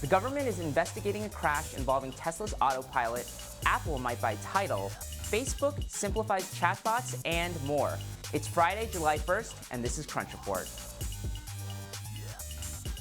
The government is investigating a crash involving Tesla's autopilot, Apple might buy Tidal, Facebook simplifies chatbots, and more. It's Friday, July 1st, and this is Crunch Report.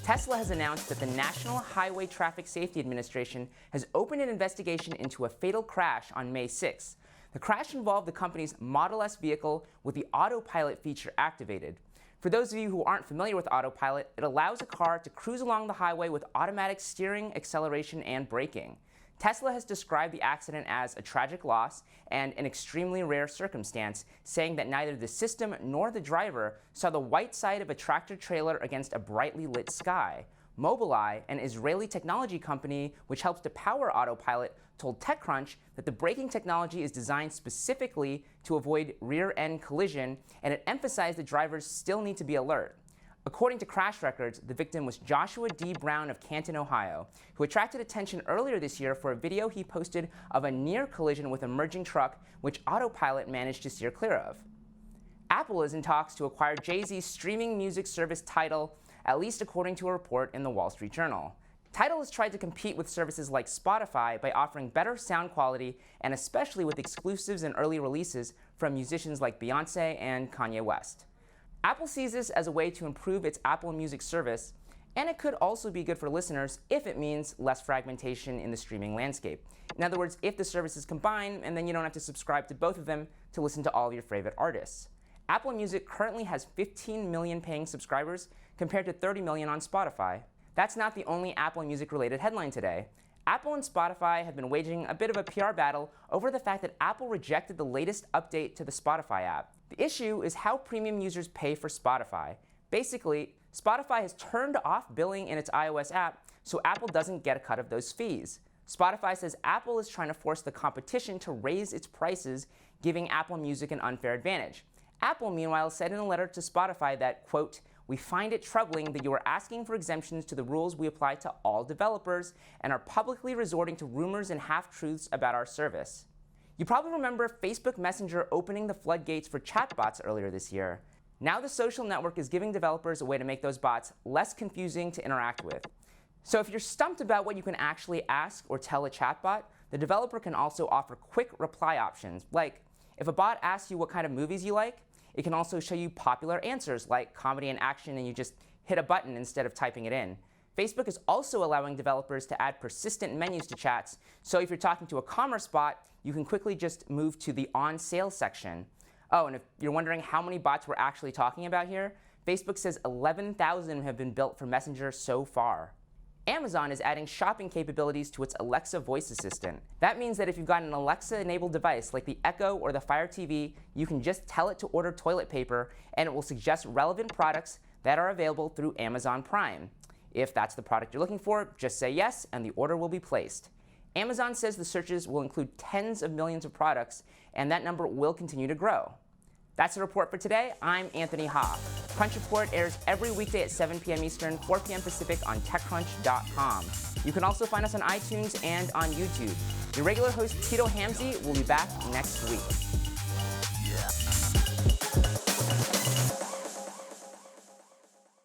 Tesla has announced that the National Highway Traffic Safety Administration has opened an investigation into a fatal crash on May 6th. The crash involved the company's Model S vehicle with the autopilot feature activated. For those of you who aren't familiar with autopilot, it allows a car to cruise along the highway with automatic steering, acceleration, and braking. Tesla has described the accident as a tragic loss and an extremely rare circumstance, saying that neither the system nor the driver saw the white side of a tractor-trailer against a brightly lit sky. Mobileye, an Israeli technology company which helps to power autopilot, told TechCrunch that the braking technology is designed specifically to avoid rear-end collision, and it emphasized that drivers still need to be alert. According to crash records, the victim was Joshua D. Brown of Canton, Ohio, who attracted attention earlier this year for a video he posted of a near collision with a merging truck, which autopilot managed to steer clear of. Apple is in talks to acquire Jay-Z's streaming music service Tidal, at least according to a report in the Wall Street Journal. Tidal has tried to compete with services like Spotify by offering better sound quality and especially with exclusives and early releases from musicians like Beyoncé and Kanye West. Apple sees this as a way to improve its Apple Music service, and it could also be good for listeners if it means less fragmentation in the streaming landscape. In other words, if the services combine, and then you don't have to subscribe to both of them to listen to all of your favorite artists. Apple Music currently has 15 million paying subscribers compared to 30 million on Spotify. That's not the only Apple Music-related headline today. Apple and Spotify have been waging a bit of a PR battle over the fact that Apple rejected the latest update to the Spotify app. The issue is how premium users pay for Spotify. Basically, Spotify has turned off billing in its iOS app, so Apple doesn't get a cut of those fees. Spotify says Apple is trying to force the competition to raise its prices, giving Apple Music an unfair advantage. Apple, meanwhile, said in a letter to Spotify that, quote, "We find it troubling that you are asking for exemptions to the rules we apply to all developers and are publicly resorting to rumors and half-truths about our service." You probably remember Facebook Messenger opening the floodgates for chatbots earlier this year. Now the social network is giving developers a way to make those bots less confusing to interact with. So if you're stumped about what you can actually ask or tell a chatbot, the developer can also offer quick reply options, like if a bot asks you what kind of movies you like, it can also show you popular answers like comedy and action, and you just hit a button instead of typing it in. Facebook is also allowing developers to add persistent menus to chats, so if you're talking to a commerce bot, you can quickly just move to the on sale section. Oh, and if you're wondering how many bots we're actually talking about here, Facebook says 11,000 have been built for Messenger so far. Amazon is adding shopping capabilities to its Alexa voice assistant. That means that if you've got an Alexa-enabled device like the Echo or the Fire TV, you can just tell it to order toilet paper, and it will suggest relevant products that are available through Amazon Prime. If that's the product you're looking for, just say yes, and the order will be placed. Amazon says the searches will include tens of millions of products, and that number will continue to grow. That's the report for today. I'm Anthony Ha. Crunch Report airs every weekday at 7 p.m. Eastern, 4 p.m. Pacific on TechCrunch.com. You can also find us on iTunes and on YouTube. Your regular host, Tito Hamzy, will be back next week.